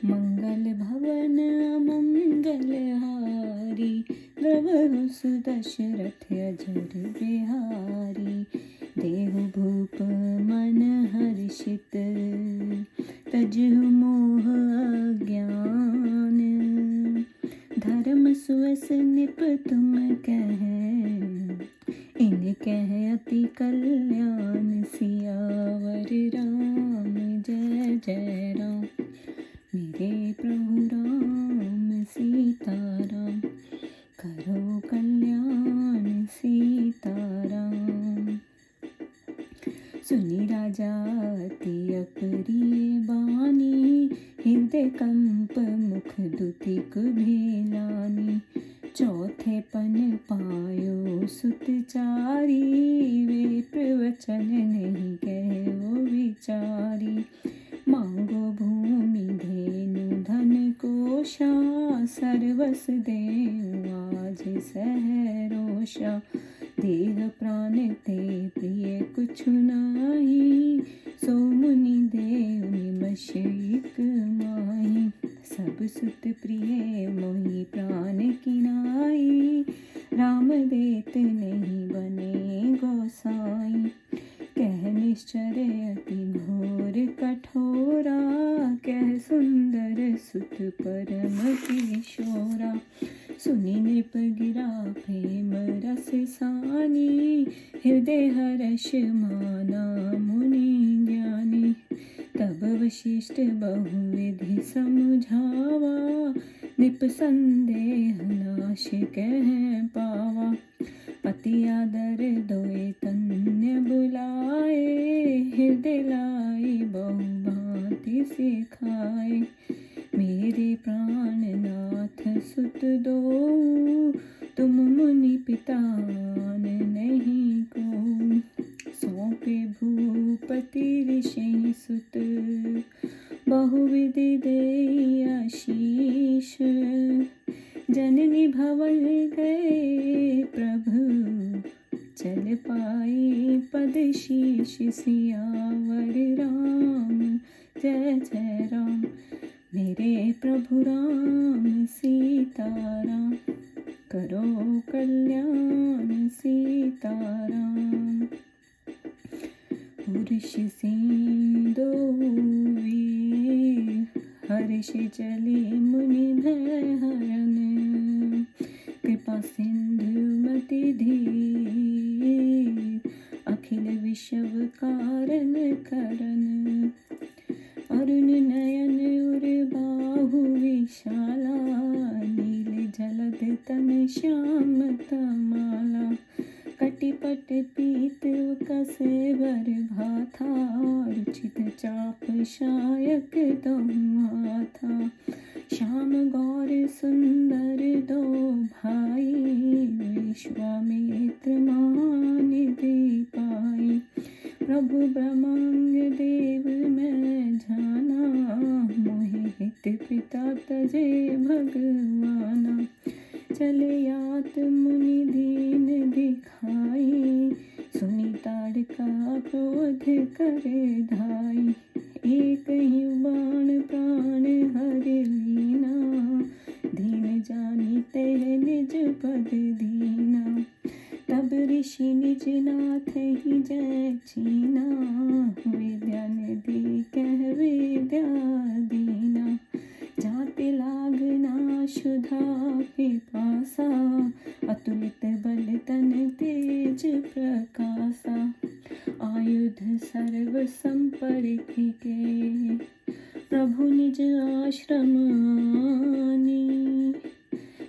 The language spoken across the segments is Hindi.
मंगल भवन अमंगल हारी, द्रवहु सुदशरथ अजर बिहारी। देहु भूप मन हर्षित, तजहु मोह अज्ञान। धर्म सुअस निप तुम कह, इन कह अति कल्याण। सियावर राम जय जय राम, मेरे प्रभु राम सीताराम। करो कल्याण सीताराम। सुनी राजा अति अप्रिय बानी, हृदय कंप मुख दुति कुभेलानी। चौथे पन पायो सुतचारी, वे प्रवचन नहीं कहो विचारी। मांगो भूमि धेनु धन कोशा, सर्वस देऊ आज सहरोषा। देह प्राण ते प्रिय कुछु नाही, सो मुनि देव निमष एक माही। सब सुत प्रिय मोहि प्राण किनाई, राम देत नहीं बने गोसाई। कह निश्चर अति घोर कठोरा, कह सुंदर सुत परम किशोरा। सुनि नृप गिरा प्रेम रस सानी, हृदय हर्ष माना मुनि ज्ञानी। तब वशिष्ठ बहुविधि समुझावा, नृप संदेह नाश कह पावा। अति आदर दोए तन्य बुलाए, हृदय लाई बहु भांति सिखाए। मेरे प्राणनाथ सुत दो, तुम मुनि पितान नहीं को। सौंपे भूपति ऋषि सुत, बहुविधि देई आशीष। जननी भवन गए प्रभु, चल पाई पद शीश। सियावर राम जय जय राम, मेरे प्रभु राम सीताराम। करो कल्याण सीताराम। पुरुष सिंधु हर्ष चले मुनि भय हरन। कृपा सिंधु मति धीर, अखिल विश्व कारण करन। अरुण नयन उर बाहु विशाला, नील जलद तन श्याम तमाला। कटिपट पीत कसे वर भाथा, रुचित चाप शायक दहुआ था। श्याम गौर सुंदर दो भाई, विश्वामित्र महानिधि पाई। प्रभु ब्रह्मांग देव मैं जाना, मोहि हित पिता तजे भगवाना। चले यात मुनि दीन दिखाई, सुनी ताड़का क्रोध करे धाई। एक ही बाण प्राण हर लीना, दीन जानी तह निज पद दीना। तब ऋषि निज नाथ ही जय छीना, विद्या निधि कह विद्या दीना। जाते लागना शुधा पिपासा, अतुलित बल तन तेज प्रकाशा। आयुध सर्व संपरिखे, प्रभु निज आश्रम आनी।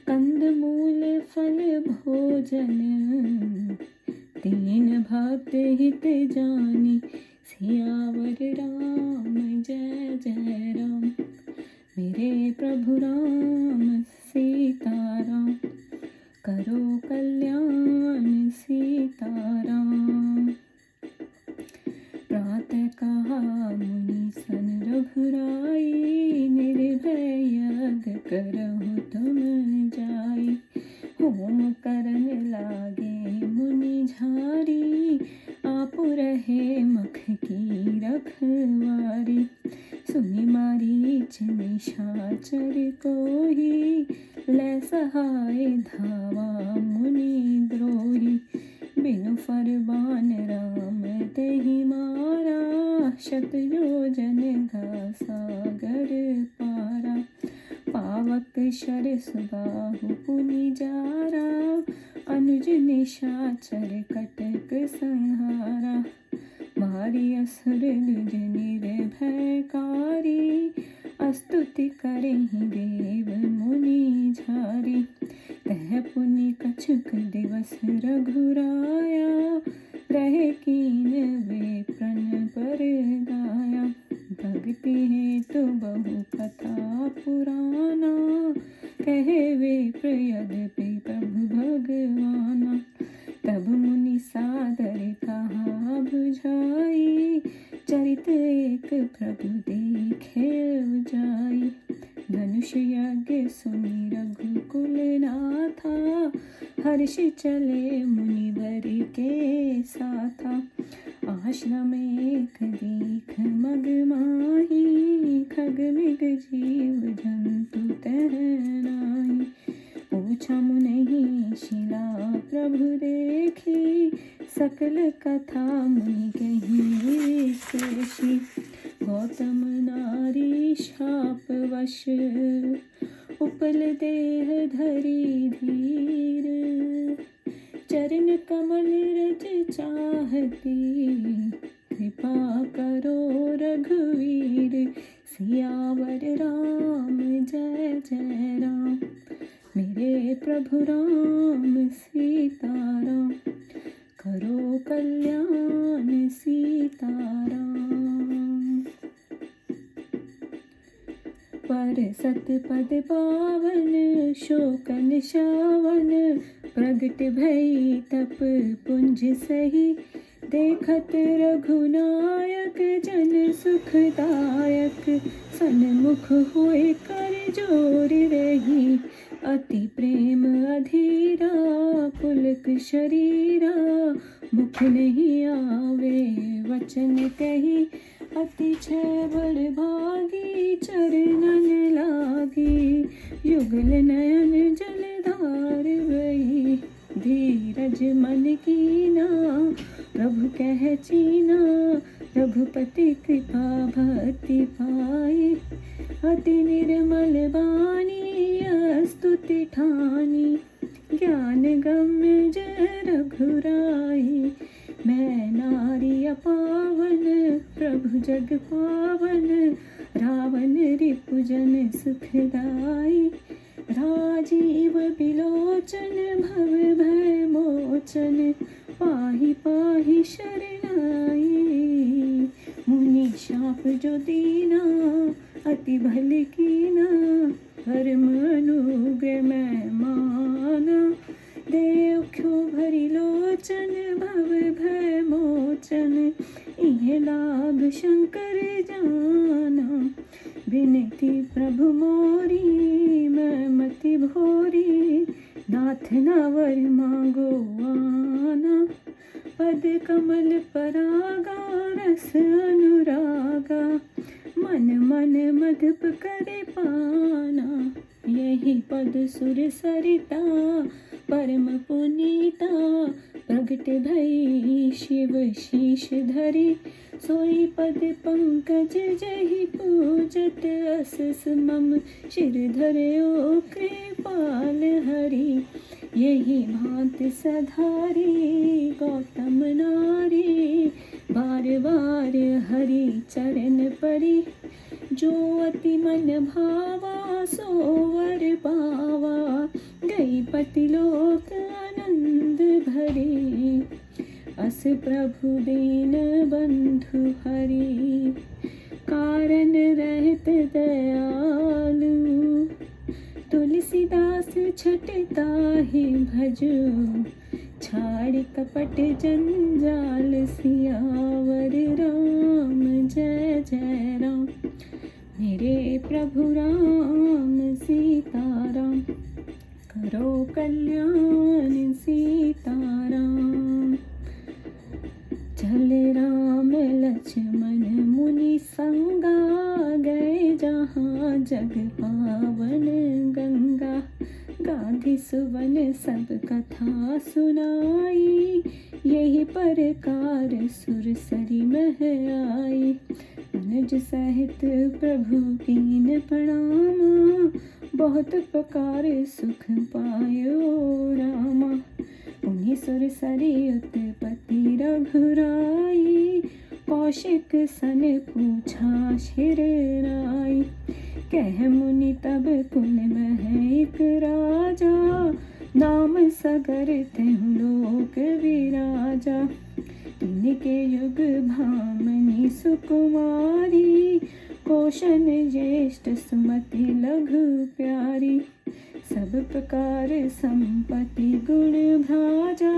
कंद मूल फल भोजन, दीन भक्त हित जानी। सियावर राम जय जय राम, मेरे प्रभु राम सीताराम। करो कल्याण सीताराम। प्रातः कहा मुनि सन रघुराई, निर्भय यज्ञ करहु तुम जाई। होम करन लागे मुनि झारी, आप रहे मख की रखवारी। सुनि मारीच निशान फरमान राम तेहि मारा, शतयोजन गा सागर पारा। पावक शर सुबाहु पुनि जारा, अनुज निशाचर कटक संहारा। मारी असुर दुज निर्भयकारी, स्तुति करहि देव मुनि झारी। तह पुनि कछुक दिवस रघुराया, रहे कीन वे प्रण पर गाया। भक्ति हेतु बहु कथा पुराना, कहे वे यद्यपि प्रभु भगवाना। तब मुनि सादर कहा बुझाई, चरित एक प्रभु देखे उजाई। धनुष यज्ञ सुनि रघुकुल नाथा, हर्ष चले मुनिवर के साथा। आश्रम एक दीख मग माही, खग मृग जीव जंतु तह नाहि। पूछा मुनि शिला प्रभु देखी, सकल कथा मुनि कही शेषी। गौतम नारी शाप वश, उपल देह धरी धीर। चरण कमल रज चाहती, कृपा करो रघुवीर। सियावर राम जय जय राम, मेरे प्रभु राम सीताराम। करो कल्याण सीताराम। पर सतपद पावन, शोकन शावन। प्रगट भई तप पुंज सही, देखत रघुनायक जन सुखदायक। सन्मुख होय कर जोर रही, अति प्रेम अधीरा। पुलक शरीरा, मुख नहीं आवे वचन कही। अति छय बड़ भागी, चरणन लागी। युगल नयन जलधार बही, धीरज मन कीना। प्रभु कह चीना, रघुपति कृपा भक्ति पाई। अति निर्मल बानी, स्तुति ठानी। ज्ञान गम्य जय रघुराई, मैं नारी अपावन। प्रभु जग पावन, रावण रिपुजन सुखदाई। राजीव बिलोचन, भव भय मोचन। पाहि पाहि शरणाई, मुनि शाप जो दीना। अति भल कीना, परम अनुग्रह मैं माना। देव क्यों भरी लोचन, भव भय मोचन। इहे लाग शंकर जाना, विनती प्रभु मोरी। मैं मति भोरी, नाथ नावर मांगो आना। पद कमल परागा, रस अनुरागा। मन मन मधुप करे पाना, यही पद सुर सरिता। परम पुनीता, प्रगट भई शिव शीश धरी। सोई पद पंकज जहि पूजत, अस मम शिर धर्यो कृपाल हरि। यही भांत सधारी, गौतम नारी। बार बार हरि चरण परी, जो अति मन भावा। सो वर पावा, गई पति लोक आनंद भरी। अस प्रभु दीन बंधु हरि, कारण रहत दयालु। तुलसीदास छटताहि भजो, छाड़ कपट जंजाल। सियावर राम जय जय राम, मेरे प्रभु राम सीताराम। करो कल्याण सीताराम। चल राम लक्ष्मण मुनि संगा, गए जहाँ जग पावन गंगा। गाधी सुवन सब कथा सुनाई, यही परकार सुरसरी मह आई। अनुज सहित प्रभु कीन प्रणामा, बहुत प्रकार सुख पायो रामा। उन्हीं सुरसरी उत्पत्ति रघुराई, कौशिक सन पूछा शिर नाई। कह मुनि तब कुल मह एक राजा, नाम सगर तेहु लोक विराजा। तिनके युग भामनी सुकुमारी, कोशन ज्येष्ठ सुमति लघु प्यारी। सब प्रकार संपत्ति गुण भ्राजा,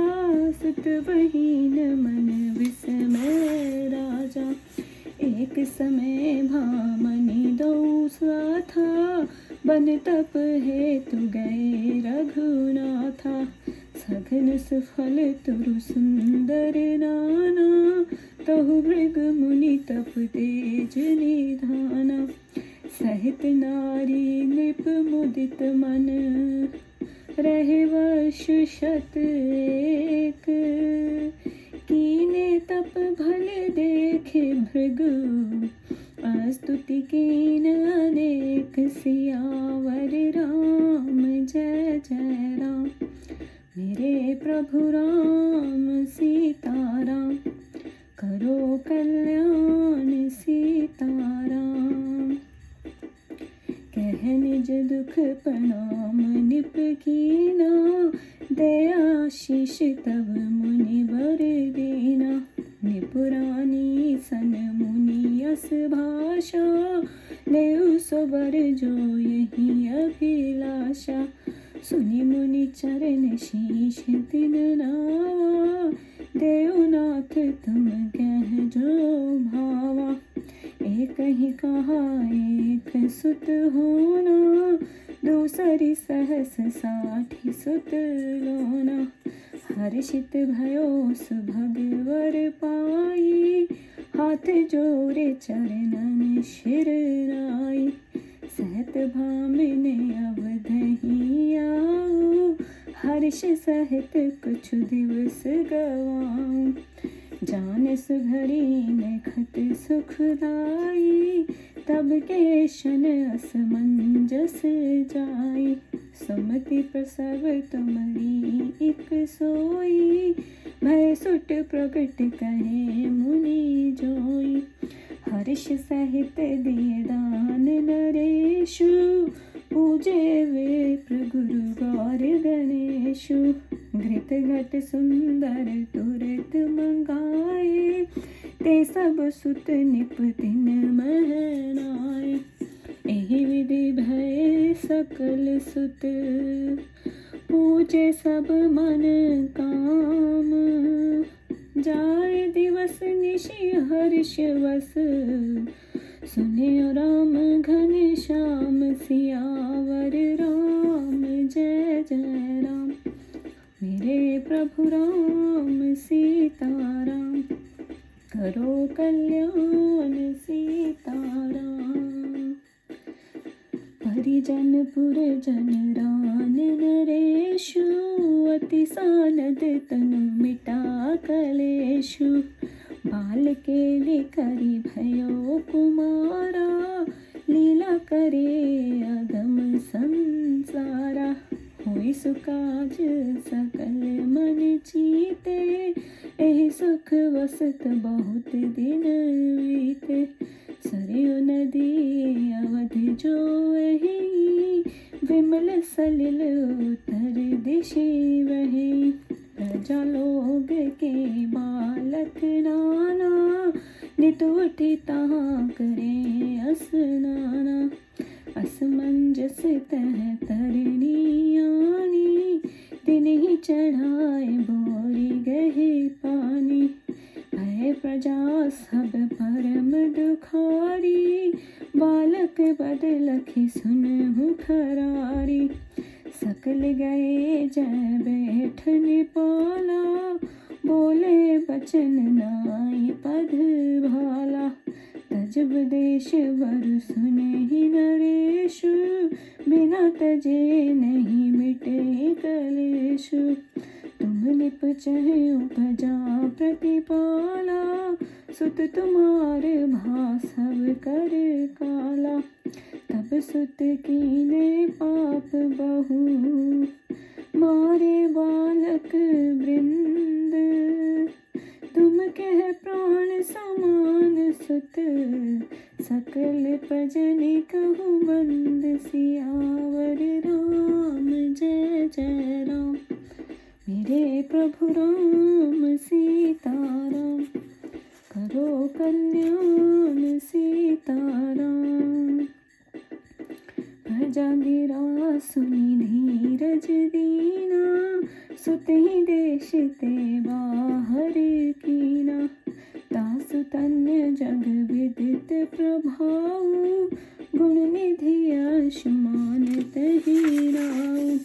सुत बहीन मन विस्मय राजा। एक समय भामनी दो था, बन तप हेतु गए रघुनाथा। सघन सुफल तुरु सुंदर नाना, तहु भृग मुनि तप तेज निधाना। सहित नारी नृप मुदित मन, रहे वर्ष शत एक। कीने तप भल देखे भृगु, स्तुति कीन अनेक। सियावर राम जय जय राम, मेरे प्रभु राम सीताराम। करो कल्याण सीताराम। कह निज दुख प्रणाम निप कीना, दया शीश तब मुनि वर दीना। निपुरानी सन मुनि यस भाषा, लेउ सो वर जो यही अभिलाषा। सुनि मुनि चरण शीश तिन नावा, देवनाथ तुम कह जो भावा। एक ही कहा एक सुत होना, दूसरी सहस 60 सुत लोना। हर्षित भयो सुभग वर पाई, हाथ जोड़े चरणन शिर नाई। सहत भामिने अवधहि आऊ, हर्ष सहित कुछ दिवस गवाऊं। जान सुघरी नखत सुखदाई, तब के शन असमंजस जाई। सुमति प्रसव तुमरी एक सोई, भय सुट प्रगट कहे मुनि जोई। हर्ष सहित दिए दान नरेशु, पूजे विप्र गुरु गौर गणेशु। घृत घट सुंदर तुरत मंगाए, ते सब सुत निपतिन महनाए। एहि विधि भय सकल सुत, पूजे सब मन काम। जाए दिवस निशि हर्ष वस, सुने राम घन श्याम। सियावर राम जय जय राम, मेरे प्रभु राम सीताराम। करो कल्याण सीताराम। परिजन पुरजन रान नरेशु, अति सानद तनु मिटा कलेशु। बाल केलि करि भयो कुमारा, लीला करे अगम संसारा। होई सुकाज सकल मन चीते, एहि सुख वसत बहुत दिन बीते। सरयू नदी अवध जो एहि, विमल सलिल उत्तर दिशि वही। प्रजा लोग के बालक नाना, नित उठि तहाँ करे स्नाना। असमंजस तह तरनी आनी, दिन ही चढ़ाए बोरी गहे पानी। भय प्रजा सब परम दुखारी, बालक बदलखि सुनहु खरारी। सकल गए जय बैठन पाला, बोले बचन नाई पद भाला। तजब देश वर सुने ही नरेशु, बिना तजे नहीं मिटे कलेशु। तुम तुम निपचहु प्रजा प्रतिपाला, सुत तुम्हार भासव कर काला। तब सुत कीने पाप बहु, मारे बालक वृंद। तुम कह प्राण समान सुत, सकल प्रजनि कहु मंद। सियावर राम जय जय राम, मेरे प्रभु राम सीताराम। करो कल्याण सीताराम। प्रजा गिरा सुनि धीरज दीना, सुत ही देश ते बाहर कीना। तासु तन्य जग विदित प्रभाव, गुण निधि आयुष्मान तहि राउ।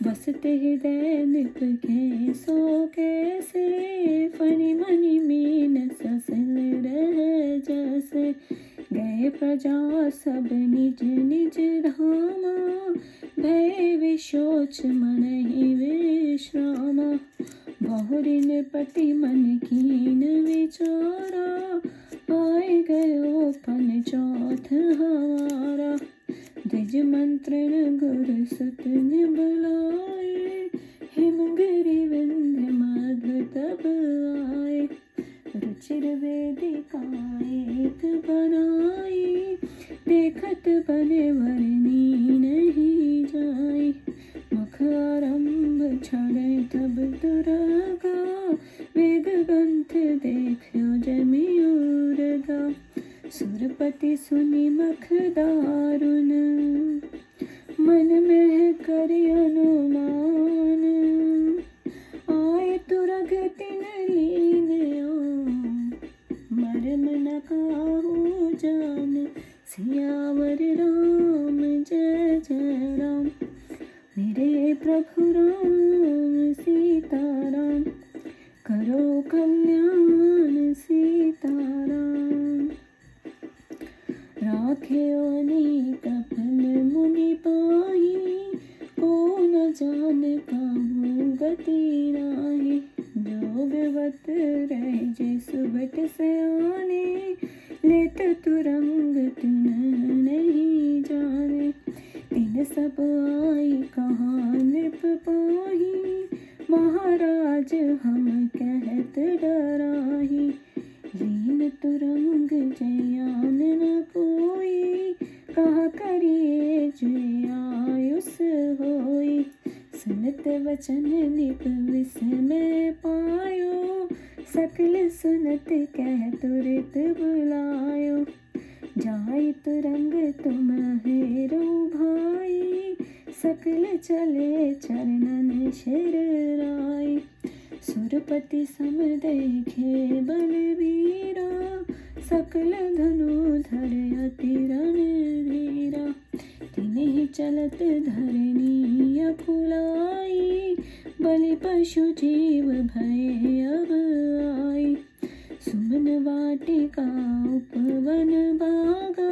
बसते हृदय निपखे सो कैसे, फनि मनि मीन ससल रह जैसे। गए प्रजा सब निज निज धामा, भय विशोच मनहि विश्रामा। बहुरिन पति मन कीन विचारा, आए गयो पन चौथ हमारा। द्विज मंत्रण गुर सुत ने बुलाए, हिमगिरि विंध्य मध्य तब आए। रुचिर वेदिका एक बनाई, देखत बने वरनी नहीं जाई। मुख आरंभ छड़े तब दुर्गा, वेद ग्रंथ देखो जमि उर्गा। सुरपति सुनि मख दारुन, मन में करि अनुमान। आए तुरग तिन लीन्यो, मर्म न काहू जान। सियावर राम जय जय राम, मेरे प्रभु राम सीताराम। करो कल्याण सीताराम। राखे अनेक फल मुनि पाही, को न जान कहूँ गति नाहि। जोगवत रह जे सुबट सयाने, लेत तुरंग तुन नहीं जाने। तिन सब आई कहाँ नृप पाही, महाराज हम कहत डराही। लीन तुरंग जयान न कोई, कहा करिए जय आयुष होई। सुनत वचन निप विस्मय पायो, सकल सुनत कह तुरत बुलायो। जाय तुरंग तुम हेरो भाई, सकल चले चरणन शिरराई। सुरपति सम देखे बलवीरा, सकल धनुधर अति रणधीरा। तिन्हि चलत धरनी अकुलाई, बलि पशु जीव भय अब आई। सुमन वाटिका उपवन बागा,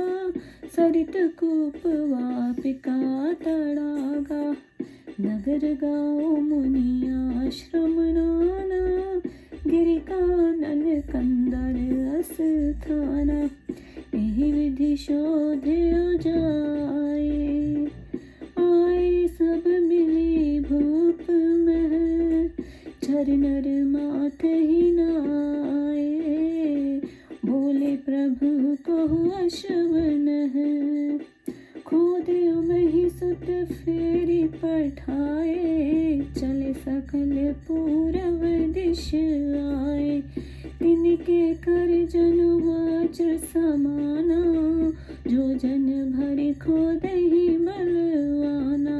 सरित कूप वापिका तड़ागा। नगर गाँव मुनि आश्रम नाना, गिरि कानन कंदर अस्थाना। एहि विधि शोध्य जाए, आए सब मिली भूप में। चर नर मात ही नाए, बोले प्रभु कहु अश्वन है। खोदयो मही सुत फेरी पठाए, चले सकल पूरब दिश आए। तिनके कर जनु वज्र समाना, जो जन भरि खोदहि बलवाना।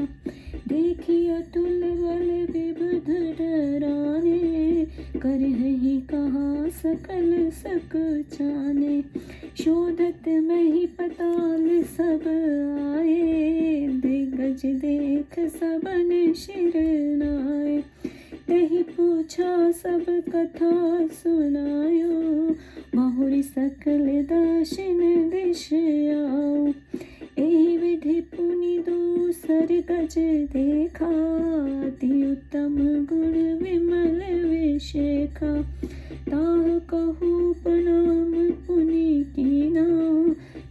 देखी अतुल बल विबुध डराने, करहि कहा सकल सक जाने। शोधत मही पताल सब आए, दिग्गज देख सबन शिर नाए। तहि पूछा सब कथा सुनायो, बहुरि सकल दाशिन दिश आओ। एहि विधि पुनि दूसर कर गज देखा, अति उत्तम गुण विमल विशेखा। ताह कहूँ प्रणाम पुनि कीना,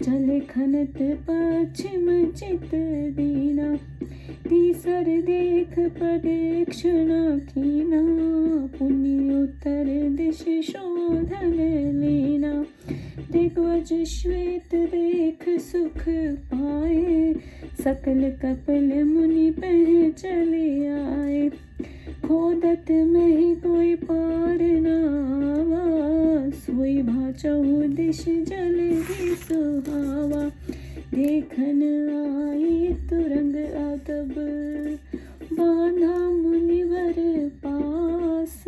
चले खनत पश्चिम चित दीना। तीसर देख प्रदक्षिणा कीना, पुनि उत्तर दिश शोधन लीना। दिग्वज श्वेत देख सुख पाए, सकल कपिल मुनि पह चले आए। खोदत में ही कोई पार न आवा, सोई भाचहु दिश जल ही सुहावा। देखन आई तुरंग अदब, बांधा मुनिवर पास।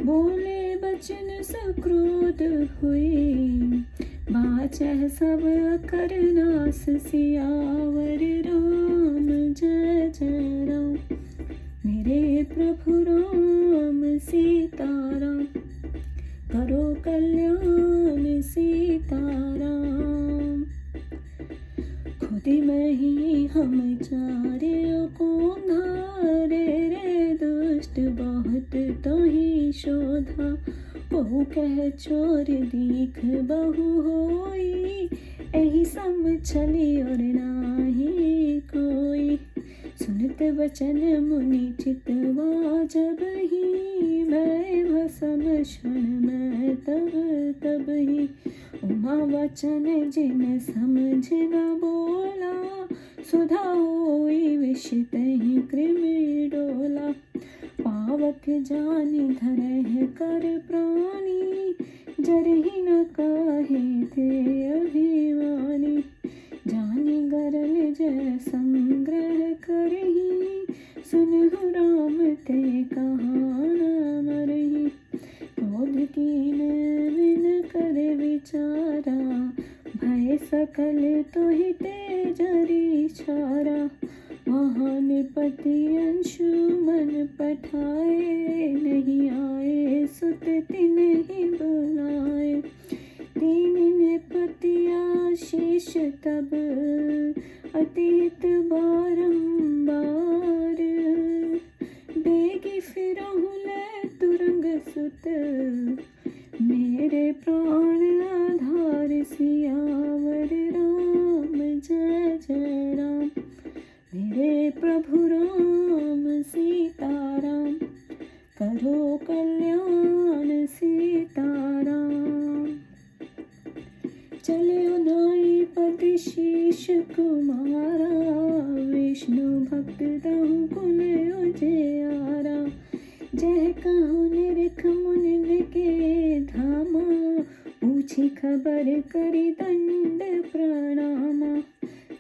बोले बचन सक्रोध हुई, बाचह सब अकर नास। सियावर राम जय जय राम, मेरे प्रभु राम सीताराम। करो कल्याण सीताराम। खुदी में ही हम चारे को धारे रे, दुष्ट बहुत तो ही शोधा। बहु कह चोर दीख बहु होई, एही सम छली और नाही कोई। सुनत वचन मुनि चितवा, जब ही मैं भसम क्षण में तब ही। उमा वचन जिन समझ न बोला, सुधा होई विष तहि कृमि डोला। पावक जानि धरह कर प्राणी, जरहि न काहे थे अभिमानी। जानि गरल जय संग्रह करही, सुनहु राम ते कहा न मरही। क्रोध कीन विन कर विचारा, भय सकल तोहि तेजरि छारा। महानिपति अंशुमन पठाए, नहीं आए सुत तिन्हि बुलाए। दीन निपति आशीष तब, अतीत बारंबार। बेगी फिरहु लै तुरंग सुत, मेरे प्राण आधार। सियावर राम जय जय राम, मेरे प्रभु राम सीताराम। करो कल्याण सीताराम। चले उनाई पद शीश कुमारा, विष्णु भक्त दहु कुल उजियारा। जय कहु निरख मुनि के धामा, पूछी खबर करी दंड प्रणामा।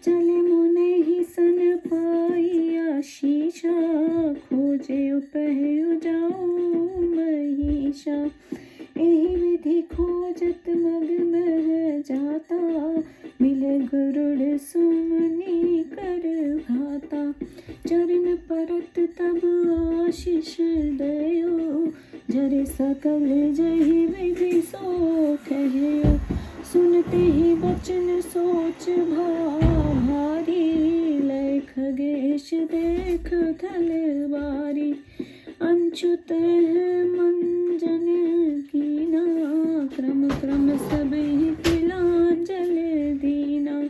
चले मुने ही सन पाई आशीषा, खोजे उपहि जाऊ महिषा। एहि विधि खोजत मग में जाता, मिले गरुड़ सुमनि कर भाता। चरण परत तब आशीष दयो, जरे सकल जहि विधि सो कहियो। सुनते ही बचन सोच भारी, लय खगेश देख तलवारी। अच्युत मंजन कीना, क्रम क्रम सब ही तिलांजल दीना।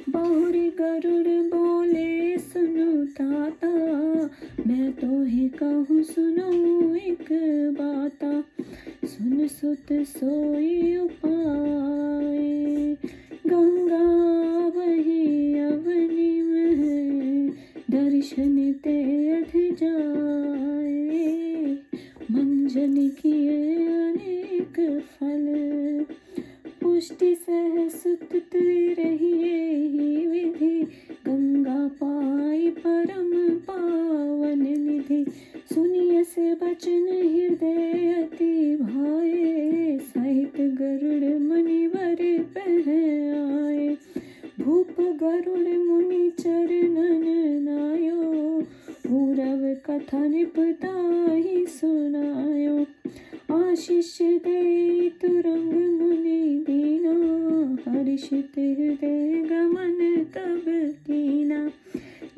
बहुरी गरुड़ बोले सुनु ताता, मैं तो ही कहूँ सुनो एक बाता। सुन सुत सोई उपाय, गंगा वही अवनि में। दर्शन ते अध जाए, मंजन किए अनेक फल। पुष्टि सहस तुत रहिए ही विधि, गंगा पाई परम पावन निधि। सुनिय से बचन हृदय अति भाए, सहित गरुड़ मुनिवर पह आए। भूप गरुड़ मुनि चरणन नायो, पूरव कथा निपताहि सुनायो। आशीष दे तुरंग मुनि दीना, हर्षित हृदय गमन तब कीना।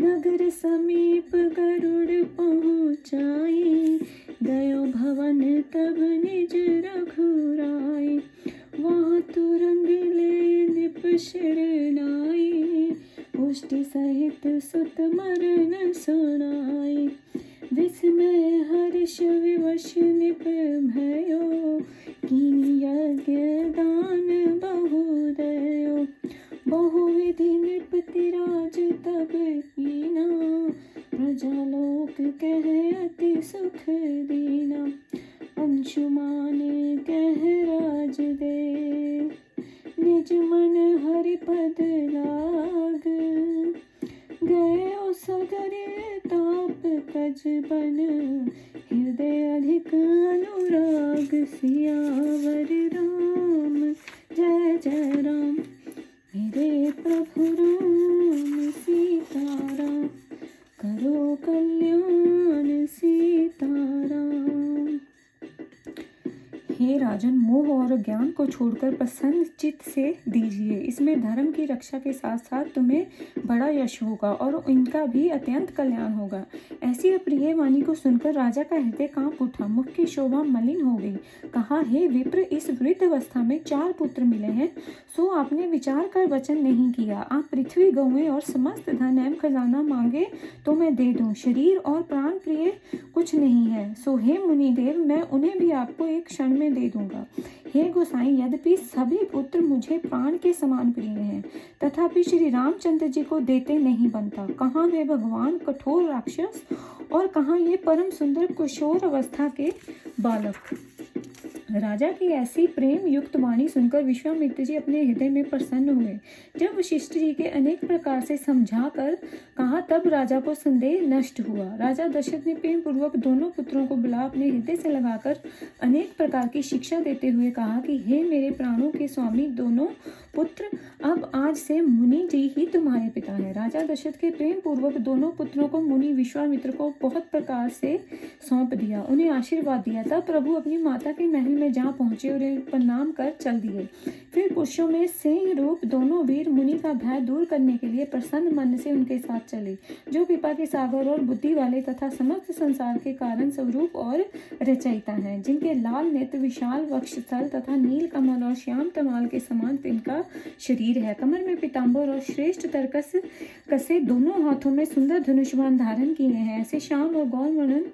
नगर समीप गरुड़ पहुँचाई, गयो भवन तब निज रघुराई। वहाँ तुरंग ले निप शरणाई, पुष्टि सहित सुत मरण सुनाई। विस्मय हर्ष विवश निप भयो, कीनी यज्ञ दान बहु दयो। बहुविधि नृपति राज तब कीना, प्रजालोक कह अति सुख दीना। अंशुमान कह राज दे, निज मन हरि पद लाग। गए सगरे ताप कज बन, हृदय अधिक अनुराग। सियावर राम जय जय राम, मेरे प्रभु राम सीताराम। करो कल्याण सीताराम। हे राजन, मोह और ज्ञान को छोड़कर प्रसन्न चित्त से दीजिए। इसमें धर्म की रक्षा के साथ साथ तुम्हें बड़ा यश होगा और इनका भी अत्यंत कल्याण होगा। ऐसी अप्रिय वाणी को सुनकर राजा का हृदय कांप उठा, मुख की शोभा मलिन हो गई। कहा, हे विप्र, इस वृद्ध अवस्था में 4 पुत्र मिले हैं, सो आपने विचार कर वचन नहीं किया। आप पृथ्वी, गौएं और समस्त धन एवं खजाना मांगे तो मैं दे दूं। शरीर और प्राण प्रिय कुछ नहीं है, सो हे मुनिदेव, मैं उन्हें भी आपको एक क्षण में दे दूंगा। हे गोसाई, यद्यपि सभी पुत्र मुझे प्राण के समान प्रिय हैं, तथापि श्री रामचंद्र जी को देते नहीं बनता। कहाँ वे भगवान कठोर राक्षस और कहाँ ये परम सुंदर किशोर अवस्था के बालक। राजा की ऐसी प्रेम युक्त वाणी सुनकर विश्वामित्र जी अपने हृदय में प्रसन्न हुए। जब वशिष्ठ जी के अनेक प्रकार से समझा कर कहा, तब राजा को संदेह नष्ट हुआ। राजा दशरथ ने प्रेम पूर्वक दोनों पुत्रों को बुला अपने हृदय से लगाकर अनेक प्रकार की शिक्षा देते हुए कहा कि हे मेरे प्राणों के स्वामी दोनों पुत्र, अब आज से मुनि जी ही तुम्हारे पिता हैं। राजा दशरथ के प्रेम पूर्वक दोनों पुत्रों को मुनि विश्वामित्र को बहुत प्रकार से सौंप दिया, उन्हें आशीर्वाद दिया। तब प्रभु अपनी माता के महल में जा पहुंचे और उन्हें प्रणाम कर चल दिए। फिर पुरुषों में सिंह रूप दोनों वीर मुनि का भय दूर करने के लिए प्रसन्न मन से उनके साथ चले, जो कृपा के सागर और बुद्धि वाले तथा समस्त संसार के कारण स्वरूप और रचयिता हैं, जिनके लाल नेत्र, विशाल वक्षस्थल तथा नील कमल और श्याम तमाल के समान तिनका शरीर है। कमर में पीताम्बर और श्रेष्ठ तरकस कसे, दोनों हाथों में सुंदर धनुष्बाण धारण किए हैं। ऐसे श्याम और गौर वर्णन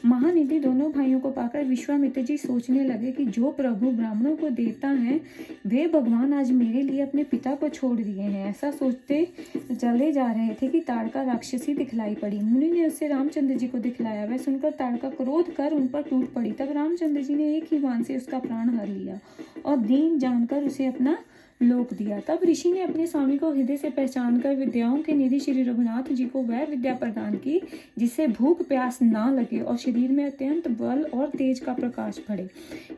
महानिधि दोनों भाइयों को पाकर विश्वामित्र जी सोचने लगे कि जो प्रभु ब्राह्मणों को देवता हैं, वे भगवान आज मेरे लिए अपने पिता को छोड़ दिए हैं। ऐसा सोचते चले जा रहे थे कि ताड़का राक्षसी दिखलाई पड़ी। मुनि ने उससे रामचंद्र जी को दिखलाया। वह सुनकर ताड़का क्रोध कर उन पर टूट पड़ी। तब रामचंद्र जी ने एक ही बाण से उसका प्राण हर लिया और दीन जानकर उसे अपना लोक दिया। तब ऋषि ने अपने स्वामी को हृदय से पहचान कर विद्याओं के निधि श्री रघुनाथ जी को वह विद्या प्रदान की जिससे भूख प्यास ना लगे और शरीर में अत्यंत बल और तेज का प्रकाश पड़े।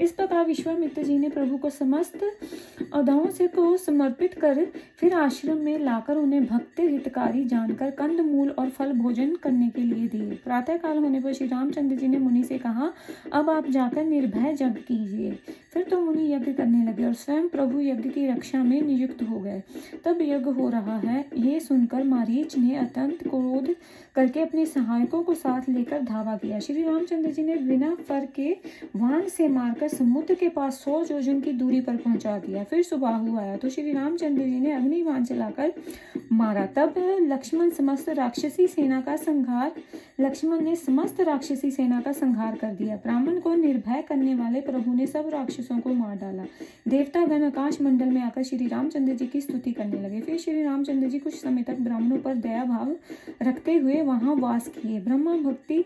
इस प्रकार विश्वामित्र जी ने प्रभु को समस्त अदाओं से को समर्पित कर फिर आश्रम में लाकर उन्हें भक्त हितकारी जानकर कंद मूल और फल भोजन करने के लिए दिए। प्रातः काल होने पर श्री रामचंद्र जी ने मुनि से कहा, अब आप जाकर निर्भय यज्ञ कीजिए। फिर तो मुनि यज्ञ करने लगे और स्वयं प्रभु यज्ञ की रक्षा में नियुक्त हो गए। तब यज्ञ हो रहा है ये सुनकर मारीच ने अत्यंत क्रोध करके अपने सहायकों को साथ लेकर धावा किया। श्री रामचंद्र जी ने बिना फर के वाण से मारकर समुद्र के पास 100 योजन की दूरी पर पहुंचा दिया। फिर सुबाहु आया तो श्री रामचंद्र जी ने अग्निबाण चलाकर मारा। तब लक्ष्मण ने समस्त राक्षसी सेना का संहार कर दिया। ब्राह्मण को निर्भय करने वाले प्रभु ने सब राक्षसों को मार डाला। देवता गण आकाश मंडल में आकर श्री रामचंद्र जी की स्तुति करने लगे। फिर श्री रामचंद्र जी कुछ समय तक ब्राह्मणों पर दया भाव रखते हुए वहां वास किए। ब्रह्मा भक्ति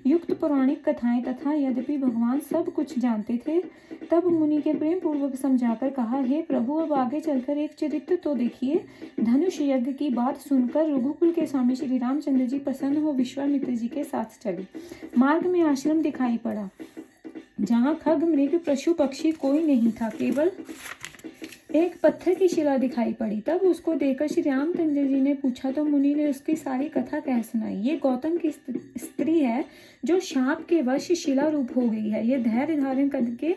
युक्त पौराणिक कथाएं तथा यद्यपि भगवान सब कुछ जानते थे, तब मुनि के प्रेम पूर्वक समझाकर कहा, हे प्रभु, अब आगे चलकर एक चरित्र तो देखिए। धनुष यज्ञ की बात सुनकर रघुकुल के स्वामी श्री रामचंद्र जी प्रसन्न हो विश्वामित्र जी के साथ चले। मार्ग में आश्रम दिखाई पड़ा जहाँ खग मृग पशु पक्षी कोई नहीं था, केवल एक पत्थर की शिला दिखाई पड़ी। तब उसको देखकर श्री रामचंद्र जी ने पूछा तो मुनि ने उसकी सारी कथा कह सुनाई। ये गौतम की स्त्री है जो शाप के वश शिला रूप हो गई है। ये धैर्य धारण करके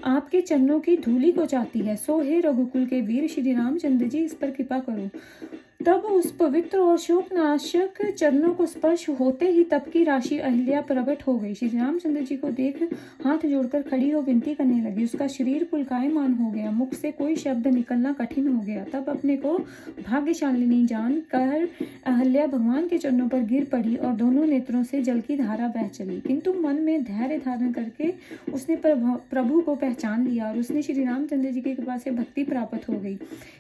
आपके चरणों की धूलि को चाहती है। सो हे रघुकुल के वीर श्री रामचंद्र जी, इस पर कृपा करो। तब उस पवित्र और शोकनाशक चरणों को स्पर्श होते ही तप की राशि अहिल्या प्रकट हो गई। श्री रामचंद्र जी को देख हाथ जोड़कर खड़ी हो विनती करने लगी। उसका शरीर पुलकायमान हो गया, मुख से कोई शब्द निकलना कठिन हो गया। तब अपने को भाग्यशालिनी जान कर अहिल्या भगवान के चरणों पर गिर पड़ी और दोनों नेत्रों से जल की धारा बह चली। किंतु मन में धैर्य धारण करके उसने प्रभु को पहचान लिया और उसने श्री रामचंद्र जी की कृपा से भक्ति प्राप्त हो गई।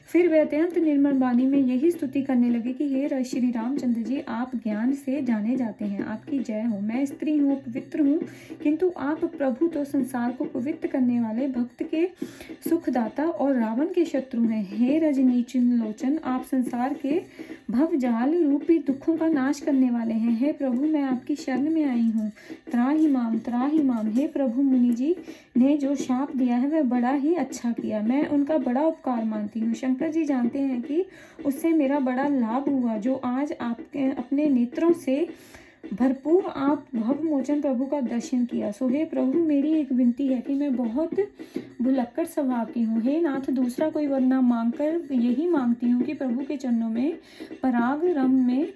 फिर वह अत्यंत निर्मल वाणी में यही स्तुति करने लगे कि हे श्री रामचंद्र जी, आप ज्ञान से जाने जाते हैं, आपकी जय हो। मैं स्त्री हूँ, पवित्र हूँ, किंतु आप प्रभु तो संसार को पवित्र करने वाले, भक्त के सुखदाता और रावण के शत्रु हैं। हे रजनीचन लोचन, आप संसार के भवजाल रूपी दुखों का नाश करने वाले हैं। हे प्रभु, मैं आपकी शरण में आई हूँ, त्राहि माम त्राहि माम। हे प्रभु, मुनि जी ने जो शाप दिया है वह बड़ा ही अच्छा किया, मैं उनका बड़ा उपकार मानती हूँ। शंकर जी जानते हैं कि उससे मेरा बड़ा लाभ हुआ, जो आज आपके अपने नेत्रों से भरपूर आप भवमोचन प्रभु का दर्शन किया। सो हे प्रभु, मेरी एक विनती है कि मैं बहुत भुलक्कड़ स्वभाव की हूँ। हे नाथ, दूसरा कोई वर न मांगकर यही मांगती हूँ कि प्रभु के चरणों में पराग रम में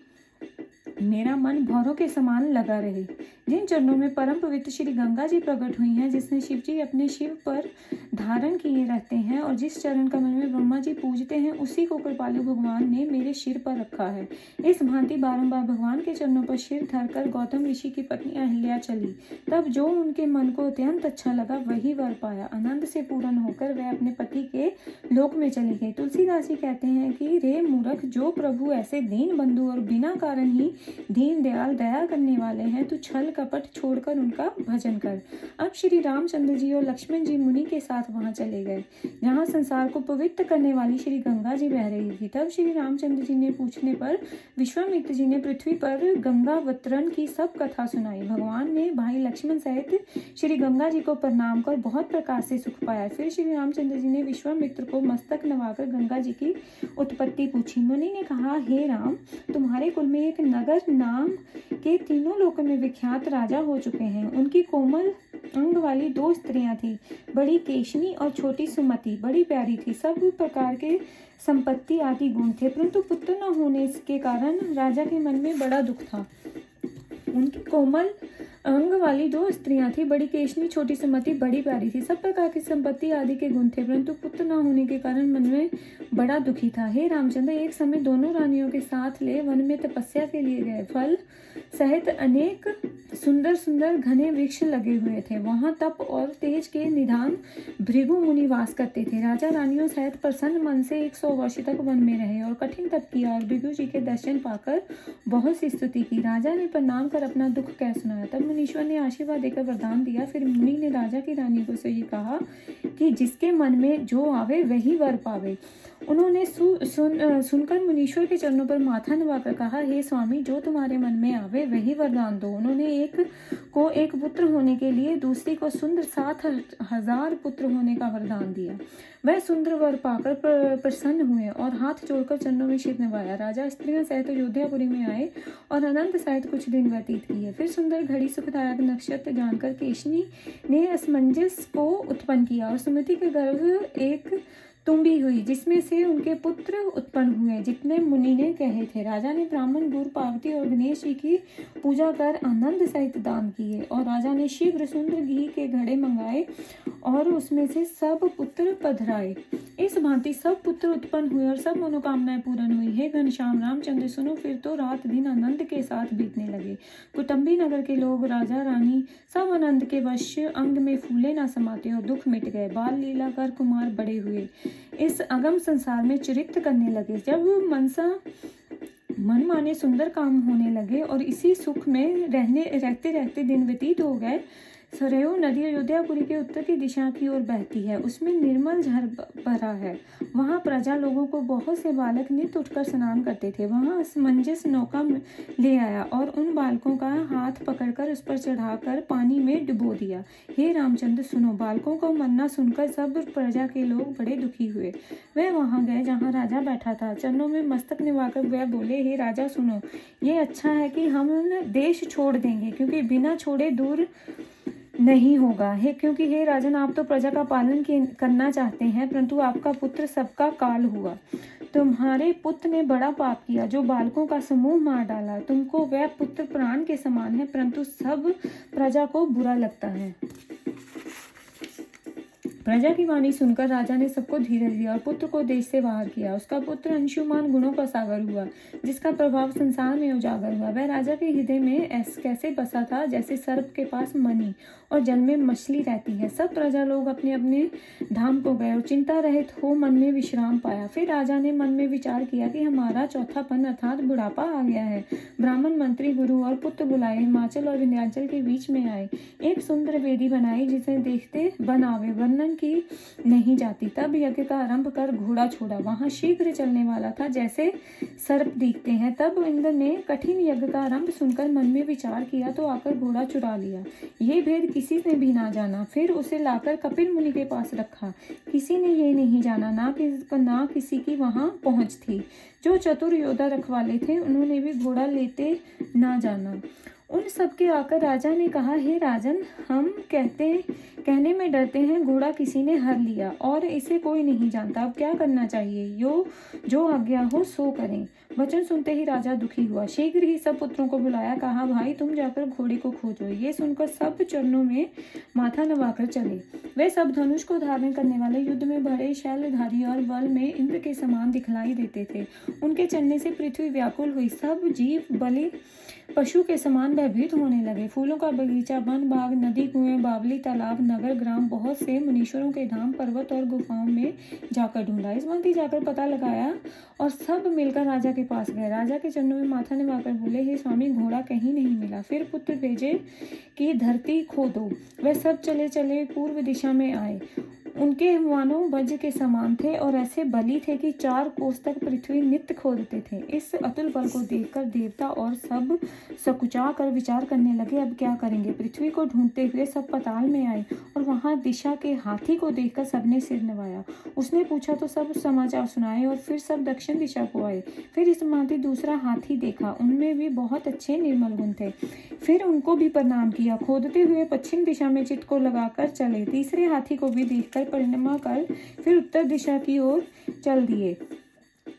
मेरा मन भौरों के समान लगा रहे। जिन चरणों में परम पवित्र श्री गंगा जी प्रकट हुई हैं, जिसने शिव जी अपने शिव पर धारण किए रहते हैं और जिस चरण कमल में ब्रह्मा जी पूजते हैं, उसी को कृपालु भगवान ने मेरे सिर पर रखा है। इस भांति बारंबार भगवान के चरणों पर सिर धरकर गौतम ऋषि की पत्नी अहिल्या चली। तब जो उनके मन को अत्यंत अच्छा लगा वही वर पाया। आनंद से पूर्ण होकर वह अपने पति के लोक में चली गई। तुलसीदास जी कहते हैं कि रे मूर्ख, जो प्रभु ऐसे दीन बंधु और बिना कारण ही दीन दयाल दया करने वाले हैं, तू छल कपट छोड़कर उनका भजन कर। अब श्री रामचंद्र जी और लक्ष्मण जी मुनि के साथ वहां चले गए, जहां संसार को पवित्र करने वाली श्री गंगा जी बह रही थी। तब श्री रामचंद्र जी ने पूछने पर विश्वामित्र जी ने पृथ्वी पर गंगावतरण की सब कथा सुनाई। भगवान ने भाई लक्ष्मण सहित श्री गंगा जी को प्रणाम कर बहुत प्रकार से सुख पाया। फिर श्री रामचंद्र जी ने विश्वामित्र को मस्तक नवाकर गंगा जी की उत्पत्ति पूछी। मुनि ने कहा, हे राम, तुम्हारे कुल में एक नगर नाम के तीनों लोकों में विख्यात राजा हो चुके हैं। उनकी कोमल अंग वाली दो स्त्रियां थी, बड़ी केशनी और छोटी सुमति। बड़ी प्यारी थी, सब प्रकार के संपत्ति आदि गुण थे, परंतु पुत्र न होने के कारण राजा के मन में बड़ा दुख था। उनकी कोमल अंग वाली दो स्त्रियां थी, बड़ी केशनी, छोटी सुमति, बड़ी प्यारी थी, सब प्रकार की संपत्ति आदि के गुण थे, परंतु पुत्र न होने के कारण मन में बड़ा दुखी था। हे रामचंद्र, एक समय दोनों रानियों के साथ ले वन में तपस्या के लिए गए। फल सहित अनेक सुंदर सुंदर घने वृक्ष लगे हुए थे। वहां तप और तेज के निधान भृगु मुनि वास करते थे। राजा रानियों सहित प्रसन्न मन से 100 वर्ष तक वन में रहे और कठिन तप किया और भृगु जी के दर्शन पाकर बहुत सी स्तुति की। राजा ने प्रणाम कर अपना दुख कह सुनाया। तब मुनीश्वर ने आशीर्वाद देकर वरदान दिया। फिर मुनि ने राजा की रानी को से ये कहा कि जिसके मन में जो आवे वही वर पावे। उन्होंने सुनकर मुनीश्वर के चरणों पर माथा नवाकर कहा, हे स्वामी, जो तुम्हारे मन में आवे वही वरदान दो। उन्होंने एक को एक पुत्र होने के लिए, दूसरी को सुंदर 7,000 पुत्र होने का वरदान दिया। वह सुंदर वर पाकर प्रसन्न हुए और हाथ जोड़कर चरणों में सिर नवाया। राजा स्त्रियों सहित अयोध्यापुरी में आए और आनंद सहित कुछ दिन व्यतीत किए। फिर सुंदर घड़ी सुखदायक नक्षत्र जानकर केशनी ने असमंजस को उत्पन्न किया और सुमति के गर्भ एक तुम्बी हुई, जिसमें से उनके पुत्र उत्पन्न हुए जितने मुनि ने कहे थे। राजा ने ब्राह्मण, गुरु, पार्वती और गणेश जी की पूजा कर आनंद सहित दान किए और राजा ने शीघ्र सुंदर घी के घड़े मंगाए और उसमें से सब पुत्र पधराए। इस भांति सब पुत्र उत्पन्न हुए और सब मनोकामनाएं पूर्ण हुई। हे घनश्याम रामचंद्र, सुनो, फिर तो रात दिन आनंद के साथ बीतने लगे। कुटुंबी नगर के लोग, राजा रानी सब आनंद के वश अंग में फूले न समाते और दुख मिट गए। बाल लीला कर कुमार बड़े हुए, इस अगम संसार में चरित्र करने लगे। जब मन माने सुंदर काम होने लगे और इसी सुख में रहते रहते दिन व्यतीत हो गए। सरयू नदी अयोध्यापुरी के उत्तर की दिशा की ओर बहती है, उसमें निर्मल झर भरा है। वहां प्रजा लोगों को बहुत से बालक नित्य उठकर स्नान करते थे। वहां असमंजस नौका ले आया और उन बालकों का हाथ पकड़कर उस पर चढ़ाकर पानी में डुबो दिया। हे रामचंद्र, सुनो, बालकों को मरना सुनकर सब प्रजा के लोग बड़े दुखी हुए। वह वहां गए जहां राजा बैठा था। चरणों में मस्तक निभाकर वह बोले, हे राजा, सुनो, ये अच्छा है कि हम देश छोड़ देंगे, क्योंकि बिना छोड़े दूर नहीं होगा। हे क्योंकि हे राजन, आप तो प्रजा का पालन करना चाहते हैं, परंतु आपका पुत्र सबका काल हुआ। तुम्हारे पुत्र ने बड़ा पाप किया, जो बालकों का समूह मार डाला। तुमको वह पुत्र प्राण के समान है, परंतु सब प्रजा को बुरा लगता है। प्रजा की वाणी सुनकर राजा ने सबको धीरज दिया और पुत्र को देश से बाहर किया। उसका पुत्र अंशुमान गुणों का सागर हुआ, जिसका प्रभाव संसार में उजागर हुआ। वह राजा के हृदय में कैसे बसा था, जैसे सर्प के पास मणि और जल में मछली रहती है। सब प्रजा लोग अपने अपने धाम को गए और चिंता रहित हो मन में विश्राम पाया। फिर राजा ने मन में विचार किया कि हमारा चौथापन अर्थात बुढ़ापा आ गया है। ब्राह्मण, मंत्री, गुरु और पुत्र बुलाए हिमाचल और विंध्याचल के बीच में आए। एक सुंदर वेदी बनाई, जिसे देखते बनावे वर्णन की नहीं जाती। तब यज्ञ का आरंभ कर घोड़ा छोड़ा, वहां शीघ्र चलने वाला था, जैसे सर्प दिखते हैं। तब इंद्र ने कठिन यज्ञ का आरंभ सुनकर मन में विचार किया तो आकर घोड़ा चुरा लिया। ये भेद किसी ने भी ना जाना। फिर उसे लाकर कपिल मुनि के पास रखा। किसी ने ये नहीं जाना, ना किसी की वहां पहुंच थी। जो चतुर योद्धा रखवाले थे, उन्होंने भी घोड़ा लेते ना जाना। उन सबके आकर राजा ने कहा, हे राजन, हम कहने में डरते हैं, घोड़ा किसी ने हर लिया और इसे कोई नहीं जानता। अब क्या करना चाहिए? जो आज्ञा हो सो करें। वचन सुनते ही राजा दुखी हुआ। शीघ्र ही सब पुत्रों को बुलाया, कहा, भाई तुम जाकर घोड़े को खोजो। ये सुनकर सब चरणों में माथा नवाकर चले। वे सब धनुष को धारण करने वाले, युद्ध में बड़े शैलधारी और बल में इंद्र के समान दिखलाई देते थे। उनके चलने से पृथ्वी व्याकुल हुई। सब जीव बलि पशु के समान भयभीत होने लगे। फूलों का बगीचा, वन, बाग, नदी, कुएं, बावली, तालाब, नगर, ग्राम, बहुत से मुनीश्वरों के धाम, पर्वत और गुफाओं में जाकर ढूंढा। इस भांति जाकर पता लगाया और सब मिलकर राजा के पास गए। राजा के चरणों में माथा नवाकर बोले, हे स्वामी, घोड़ा कहीं नहीं मिला। फिर पुत्र भेजे कि धरती खोदो। वह सब चले चले पूर्व दिशा में आए। उनके मानो वज्र के समान थे और ऐसे बली थे कि 4 कोस तक पृथ्वी नित्य खोदते थे। इस अतुल बल को देखकर देवता और सब सकुचा कर विचार करने लगे, अब क्या करेंगे। पृथ्वी को ढूंढते हुए सब पाताल में आए और वहां दिशा के हाथी को देखकर सबने सिर नवाया। उसने पूछा तो सब समाचार सुनाए और फिर सब दक्षिण दिशा को आए। फिर इस भांति दूसरा हाथी देखा, उनमें भी बहुत अच्छे निर्मल गुण थे। फिर उनको भी प्रणाम किया। खोदते हुए पश्चिम दिशा में चित्त को लगाकर चले। तीसरे हाथी को भी देखकर परिक्रमा कर फिर उत्तर दिशा की ओर चल दिए।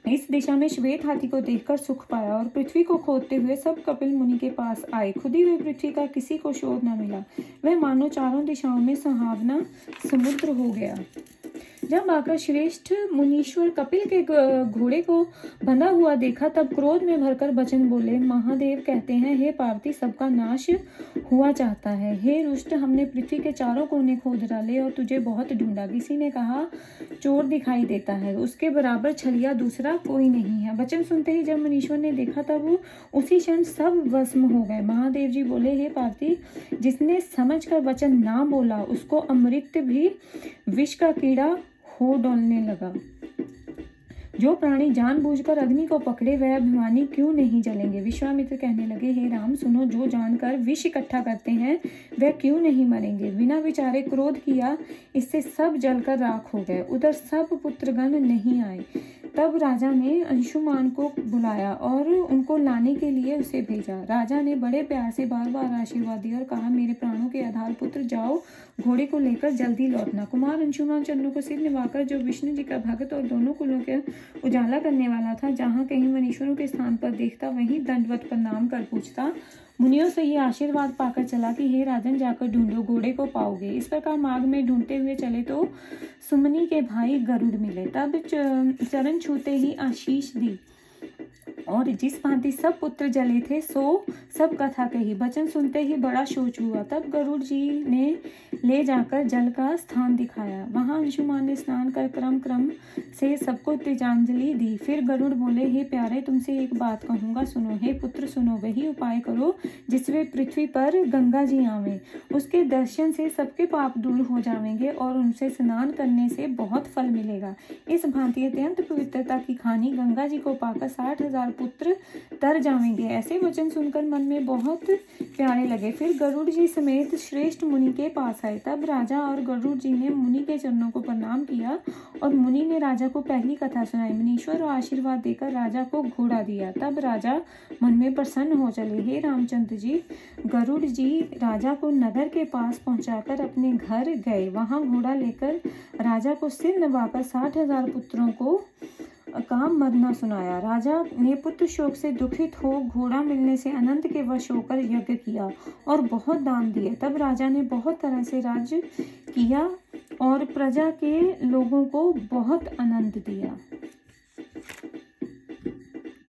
इस दिशा में श्वेत हाथी को देखकर सुख पाया और पृथ्वी को खोदते हुए सब कपिल मुनि के पास आए। खुदी हुई पृथ्वी का किसी को शोध न मिला। वह मानो चारों दिशाओं में सुहावना समुद्र हो गया। जब आकर श्रेष्ठ मुनीश्वर कपिल के घोड़े को बंधा हुआ देखा, तब क्रोध में भरकर वचन बोले, महादेव कहते हैं, हे पार्वती, सबका नाश हुआ चाहता है। हे रुष्ट, हमने पृथ्वी के चारों कोने खोद डाले और तुझे बहुत ढूंढा। किसी ने कहा, चोर दिखाई देता है, उसके बराबर छलिया दूसरा कोई नहीं है। वचन सुनते ही जब मुनीश्वर ने देखा, तब वो उसी क्षण सब भस्म हो गए। महादेव जी बोले, हे पार्वती, जिसने समझकर वचन ना बोला, उसको अमृत भी विष का कीड़ा हो डोलने लगा। जो प्राणी जानबूझकर अग्नि को पकड़े, वह अभिमानी क्यों नहीं जलेंगे। विश्वामित्र कहने लगे, हे राम, सुनो, जो जानकर विष इकट्ठा करते हैं, वह क्यों नहीं मरेंगे। बिना विचारे क्रोध किया, इससे सब जलकर राख हो गए। उधर सब पुत्रगण नहीं आए। तब राजा ने अंशुमान को बुलाया और उनको लाने के लिए उसे भेजा। राजा ने बड़े प्यार से बार बार आशीर्वाद दिया और कहा, मेरे प्राणों के आधार पुत्र, जाओ, घोड़े को लेकर जल्दी लौटना। कुमार अंशुमान चरणों को सिर निभाकर, जो विष्णु जी का भक्त और दोनों कुलों के उजाला करने वाला था, जहाँ कहीं मनीश्वरों के स्थान पर देखता, वहीं दंडवत प्रणाम कर पूछता, मुनियों से ये आशीर्वाद पाकर चला कि हे राजन, जाकर ढूंढो, घोड़े को पाओगे। इस प्रकार मार्ग में ढूंढते हुए चले तो सुमनी के भाई गरुड़ मिले। तब चरण छूते ही आशीष दी और जिस भांति सब पुत्र जले थे, सो सब कथा कही। वचन सुनते ही बड़ा शोच हुआ। तब गरुड़ जी ने ले जाकर जल का स्थान दिखाया। वहां अंशुमान ने स्नान कर क्रम से सबको तेजांजलि दी। फिर गरुड़ बोले, हे प्यारे, तुमसे एक बात कहूंगा, सुनो। हे पुत्र, सुनो, वही उपाय करो जिससे पृथ्वी पर गंगा जी आवे। उसके दर्शन से सबके पाप दूर हो जाएंगे और उनसे स्नान करने से बहुत फल मिलेगा। इस भांति अत्यंत पवित्रता की खानी गंगा जी को पाकर 60,000 पुत्र तर जाएंगे। ऐसे वचन सुनकर मन में बहुत प्यारे लगे। फिर गरुड़ जी समेत श्रेष्ठ मुनि के पास आए। तब राजा और गरुड़ जी ने मुनि के चरणों को प्रणाम किया और मुनि ने राजा को पहली कथा सुनाई। मुनीश्वर आशीर्वाद देकर राजा को घोड़ा दिया। तब राजा मन में प्रसन्न हो चले। हे रामचंद्र जी, गरुड़ जी राजा को नगर के पास पहुंचाकर अपने घर गए। वहां घोड़ा लेकर राजा को सिर नवाकर 60,000 पुत्रों को काम मरना सुनाया। राजा ने पुत्र शोक से दुखित हो घोड़ा मिलने से अनंत के वश होकर यज्ञ किया और बहुत दान दिए। तब राजा ने बहुत तरह से राज्य किया और प्रजा के लोगों को बहुत आनंद दिया।